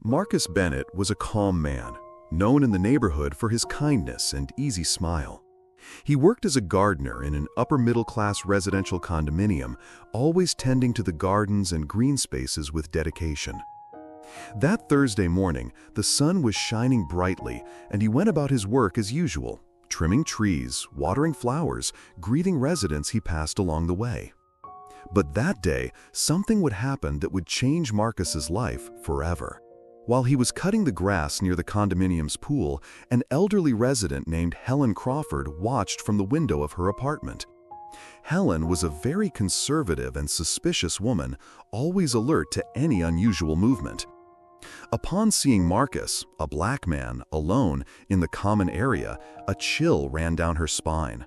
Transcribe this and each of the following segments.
Marcus Bennett was a calm man, known in the neighborhood for his kindness and easy smile. He worked as a gardener in an upper-middle-class residential condominium, always tending to the gardens and green spaces with dedication. That Thursday morning, the sun was shining brightly, and he went about his work as usual, trimming trees, watering flowers, greeting residents he passed along the way. But that day, something would happen that would change Marcus's life forever. While he was cutting the grass near the condominium's pool, an elderly resident named Helen Crawford watched from the window of her apartment. Helen was a very conservative and suspicious woman, always alert to any unusual movement. Upon seeing Marcus, a black man, alone in the common area, a chill ran down her spine.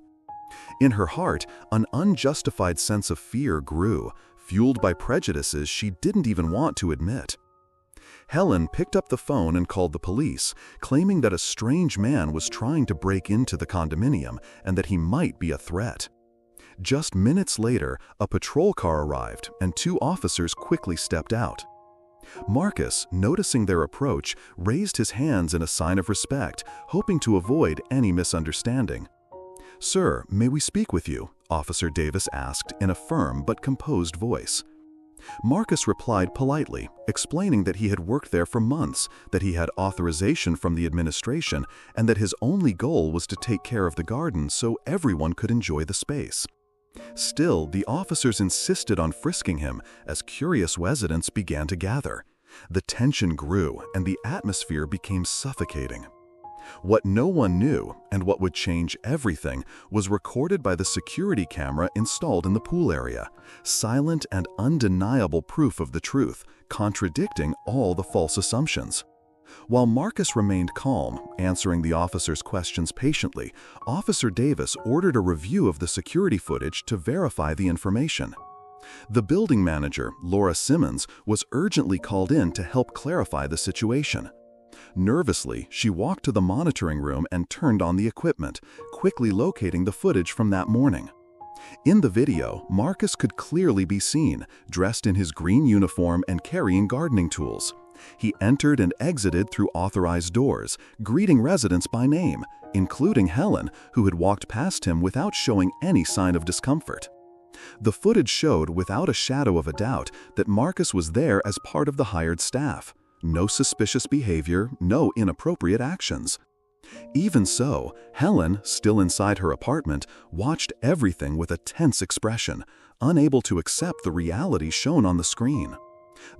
In her heart, an unjustified sense of fear grew, fueled by prejudices she didn't even want to admit. Helen picked up the phone and called the police, claiming that a strange man was trying to break into the condominium and that he might be a threat. Just minutes later, a patrol car arrived and two officers quickly stepped out. Marcus, noticing their approach, raised his hands in a sign of respect, hoping to avoid any misunderstanding. "Sir, may we speak with you?" Officer Davis asked in a firm but composed voice. Marcus replied politely, explaining that he had worked there for months, that he had authorization from the administration, and that his only goal was to take care of the garden so everyone could enjoy the space. Still, the officers insisted on frisking him as curious residents began to gather. The tension grew, and the atmosphere became suffocating. What no one knew, and what would change everything, was recorded by the security camera installed in the pool area, silent and undeniable proof of the truth, contradicting all the false assumptions. While Marcus remained calm, answering the officers' questions patiently, Officer Davis ordered a review of the security footage to verify the information. The building manager, Laura Simmons, was urgently called in to help clarify the situation. Nervously, she walked to the monitoring room and turned on the equipment, quickly locating the footage from that morning. In the video, Marcus could clearly be seen, dressed in his green uniform and carrying gardening tools. He entered and exited through authorized doors, greeting residents by name, including Helen, who had walked past him without showing any sign of discomfort. The footage showed without a shadow of a doubt that Marcus was there as part of the hired staff. No suspicious behavior, no inappropriate actions. Even so, Helen, still inside her apartment, watched everything with a tense expression, unable to accept the reality shown on the screen.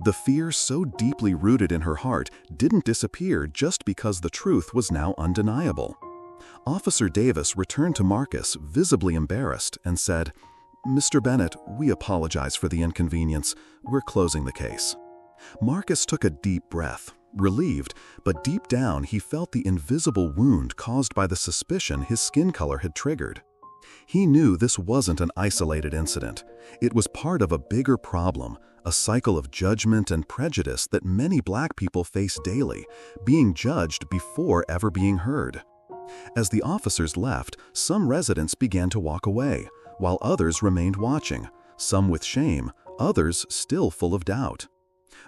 The fear so deeply rooted in her heart didn't disappear just because the truth was now undeniable. Officer Davis returned to Marcus, visibly embarrassed, and said, "Mr. Bennett, we apologize for the inconvenience. We're closing the case." Marcus took a deep breath, relieved, but deep down he felt the invisible wound caused by the suspicion his skin color had triggered. He knew this wasn't an isolated incident. It was part of a bigger problem, a cycle of judgment and prejudice that many black people face daily, being judged before ever being heard. As the officers left, some residents began to walk away, while others remained watching, some with shame, others still full of doubt.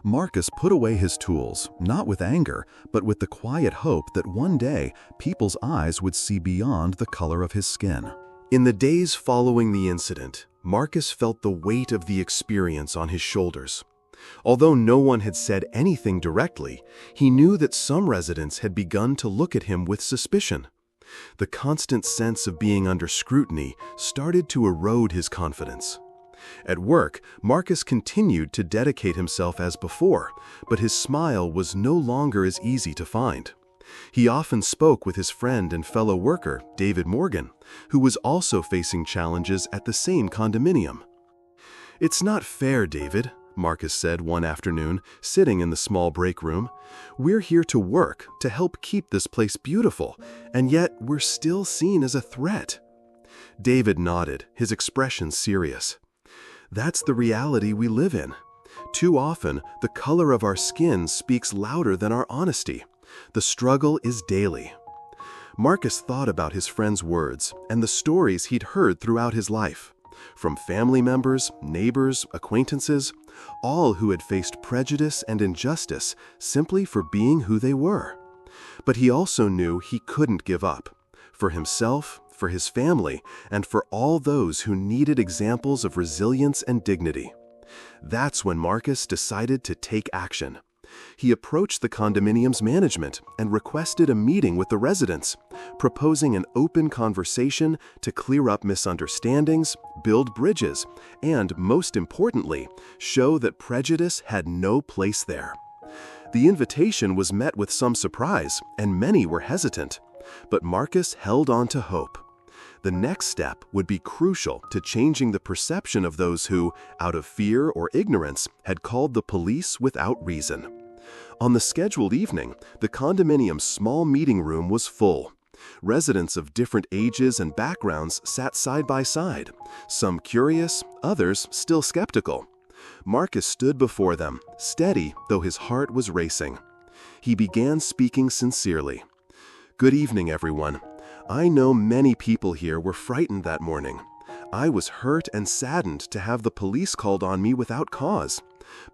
Marcus put away his tools, not with anger, but with the quiet hope that one day people's eyes would see beyond the color of his skin. In the days following the incident, Marcus felt the weight of the experience on his shoulders. Although no one had said anything directly, he knew that some residents had begun to look at him with suspicion. The constant sense of being under scrutiny started to erode his confidence. At work, Marcus continued to dedicate himself as before, but his smile was no longer as easy to find. He often spoke with his friend and fellow worker, David Morgan, who was also facing challenges at the same condominium. "It's not fair, David," Marcus said one afternoon, sitting in the small break room. "We're here to work, to help keep this place beautiful, and yet we're still seen as a threat." David nodded, his expression serious. "That's the reality we live in. Too often, the color of our skin speaks louder than our honesty. The struggle is daily." Marcus thought about his friend's words and the stories he'd heard throughout his life. From family members, neighbors, acquaintances, all who had faced prejudice and injustice simply for being who they were. But he also knew he couldn't give up. For himself, for his family, and for all those who needed examples of resilience and dignity. That's when Marcus decided to take action. He approached the condominium's management and requested a meeting with the residents, proposing an open conversation to clear up misunderstandings, build bridges, and, most importantly, show that prejudice had no place there. The invitation was met with some surprise, and many were hesitant, but Marcus held on to hope. The next step would be crucial to changing the perception of those who, out of fear or ignorance, had called the police without reason. On the scheduled evening, the condominium's small meeting room was full. Residents of different ages and backgrounds sat side by side, some curious, others still skeptical. Marcus stood before them, steady though his heart was racing. He began speaking sincerely. "Good evening, everyone. I know many people here were frightened that morning. I was hurt and saddened to have the police called on me without cause.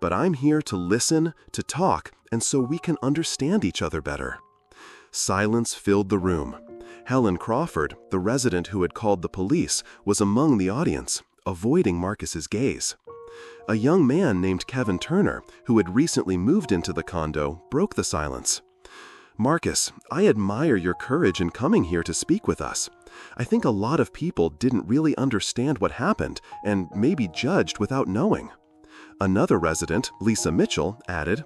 But I'm here to listen, to talk, and so we can understand each other better." Silence filled the room. Helen Crawford, the resident who had called the police, was among the audience, avoiding Marcus's gaze. A young man named Kevin Turner, who had recently moved into the condo, broke the silence. "Marcus, I admire your courage in coming here to speak with us. I think a lot of people didn't really understand what happened and maybe judged without knowing." Another resident, Lisa Mitchell, added,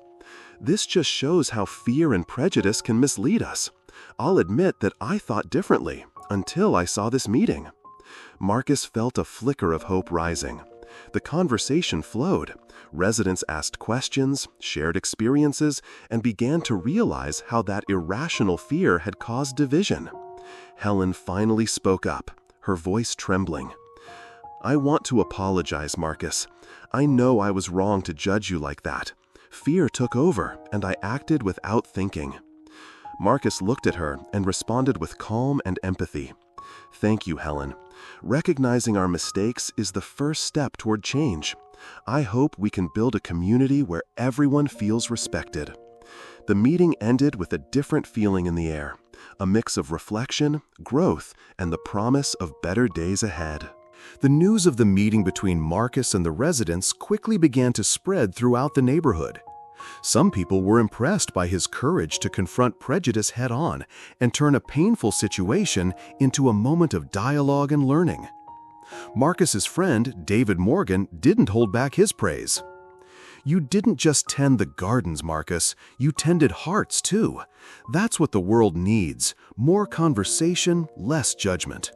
"This just shows how fear and prejudice can mislead us. I'll admit that I thought differently until I saw this meeting." Marcus felt a flicker of hope rising. The conversation flowed. Residents asked questions, shared experiences, and began to realize how that irrational fear had caused division. Helen finally spoke up, her voice trembling. "I want to apologize, Marcus. I know I was wrong to judge you like that. Fear took over, and I acted without thinking." Marcus looked at her and responded with calm and empathy. "Thank you, Helen. Recognizing our mistakes is the first step toward change. I hope we can build a community where everyone feels respected." The meeting ended with a different feeling in the air, a mix of reflection, growth, and the promise of better days ahead. The news of the meeting between Marcus and the residents quickly began to spread throughout the neighborhood. Some people were impressed by his courage to confront prejudice head-on and turn a painful situation into a moment of dialogue and learning. Marcus's friend, David Morgan, didn't hold back his praise. "You didn't just tend the gardens, Marcus. You tended hearts, too. That's what the world needs. More conversation, less judgment."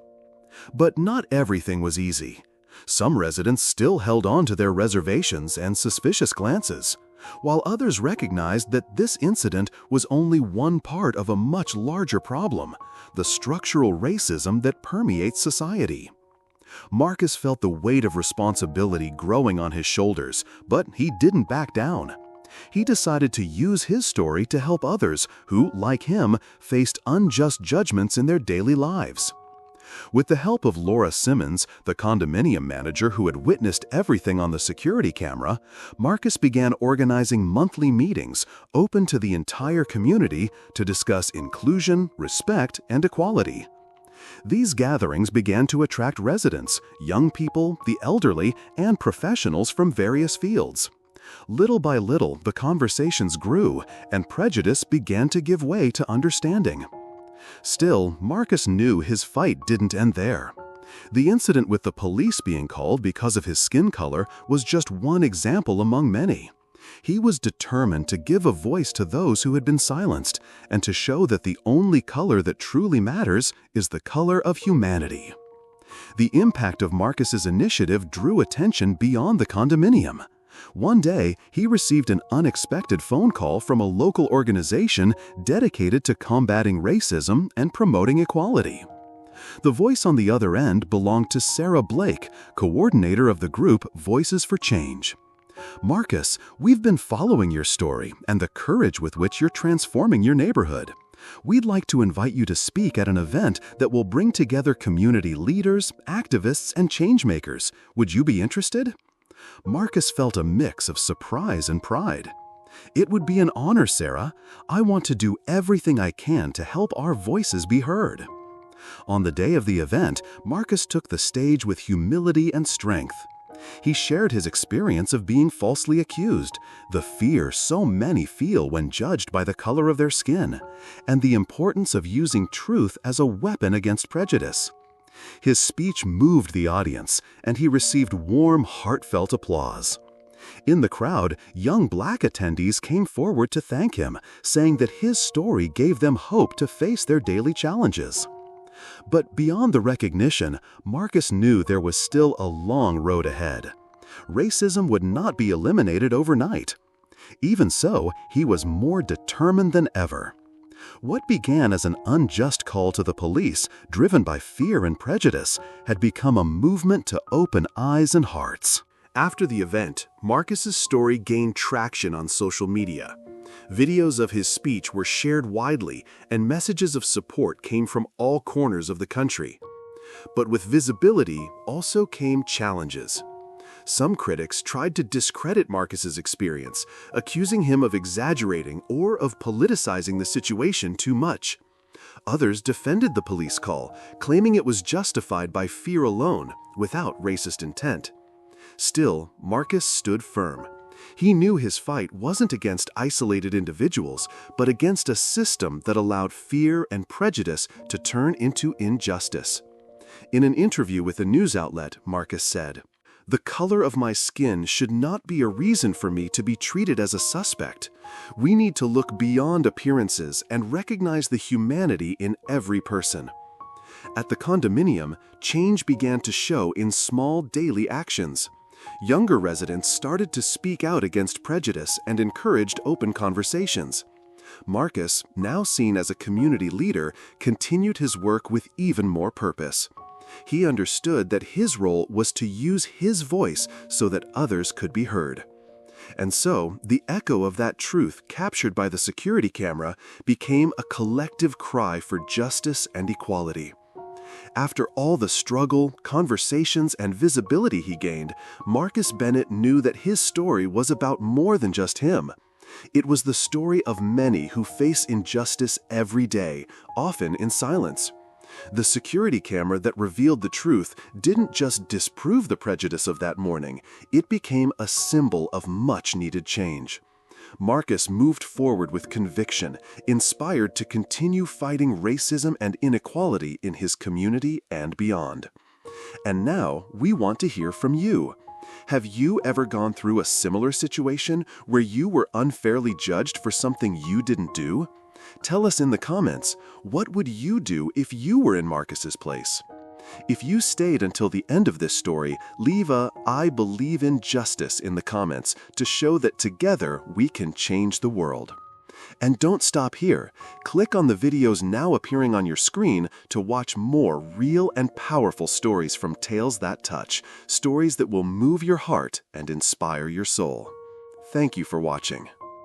But not everything was easy. Some residents still held on to their reservations and suspicious glances, while others recognized that this incident was only one part of a much larger problem, the structural racism that permeates society. Marcus felt the weight of responsibility growing on his shoulders, but he didn't back down. He decided to use his story to help others who, like him, faced unjust judgments in their daily lives. With the help of Laura Simmons, the condominium manager who had witnessed everything on the security camera, Marcus began organizing monthly meetings open to the entire community to discuss inclusion, respect, and equality. These gatherings began to attract residents, young people, the elderly, and professionals from various fields. Little by little, the conversations grew, and prejudice began to give way to understanding. Still, Marcus knew his fight didn't end there. The incident with the police being called because of his skin color was just one example among many. He was determined to give a voice to those who had been silenced and to show that the only color that truly matters is the color of humanity. The impact of Marcus's initiative drew attention beyond the condominium. One day, he received an unexpected phone call from a local organization dedicated to combating racism and promoting equality. The voice on the other end belonged to Sarah Blake, coordinator of the group Voices for Change. "Marcus, we've been following your story and the courage with which you're transforming your neighborhood. We'd like to invite you to speak at an event that will bring together community leaders, activists, and changemakers. Would you be interested?" Marcus felt a mix of surprise and pride. "It would be an honor, Sarah. I want to do everything I can to help our voices be heard." On the day of the event, Marcus took the stage with humility and strength. He shared his experience of being falsely accused, the fear so many feel when judged by the color of their skin, and the importance of using truth as a weapon against prejudice. His speech moved the audience, and he received warm, heartfelt applause. In the crowd, young Black attendees came forward to thank him, saying that his story gave them hope to face their daily challenges. But beyond the recognition, Marcus knew there was still a long road ahead. Racism would not be eliminated overnight. Even so, he was more determined than ever. What began as an unjust call to the police, driven by fear and prejudice, had become a movement to open eyes and hearts. After the event, Marcus's story gained traction on social media. Videos of his speech were shared widely, and messages of support came from all corners of the country. But with visibility also came challenges. Some critics tried to discredit Marcus's experience, accusing him of exaggerating or of politicizing the situation too much. Others defended the police call, claiming it was justified by fear alone, without racist intent. Still, Marcus stood firm. He knew his fight wasn't against isolated individuals, but against a system that allowed fear and prejudice to turn into injustice. In an interview with a news outlet, Marcus said, "The color of my skin should not be a reason for me to be treated as a suspect. We need to look beyond appearances and recognize the humanity in every person." At the condominium, change began to show in small daily actions. Younger residents started to speak out against prejudice and encouraged open conversations. Marcus, now seen as a community leader, continued his work with even more purpose. He understood that his role was to use his voice so that others could be heard. And so, the echo of that truth captured by the security camera became a collective cry for justice and equality. After all the struggle, conversations, and visibility he gained, Marcus Bennett knew that his story was about more than just him. It was the story of many who face injustice every day, often in silence. The security camera that revealed the truth didn't just disprove the prejudice of that morning, it became a symbol of much-needed change. Marcus moved forward with conviction, inspired to continue fighting racism and inequality in his community and beyond. And now, we want to hear from you. Have you ever gone through a similar situation where you were unfairly judged for something you didn't do? Tell us in the comments, what would you do if you were in Marcus's place? If you stayed until the end of this story, leave a "I believe in justice" in the comments to show that together we can change the world. And don't stop here. Click on the videos now appearing on your screen to watch more real and powerful stories from Tales That Touch, stories that will move your heart and inspire your soul. Thank you for watching.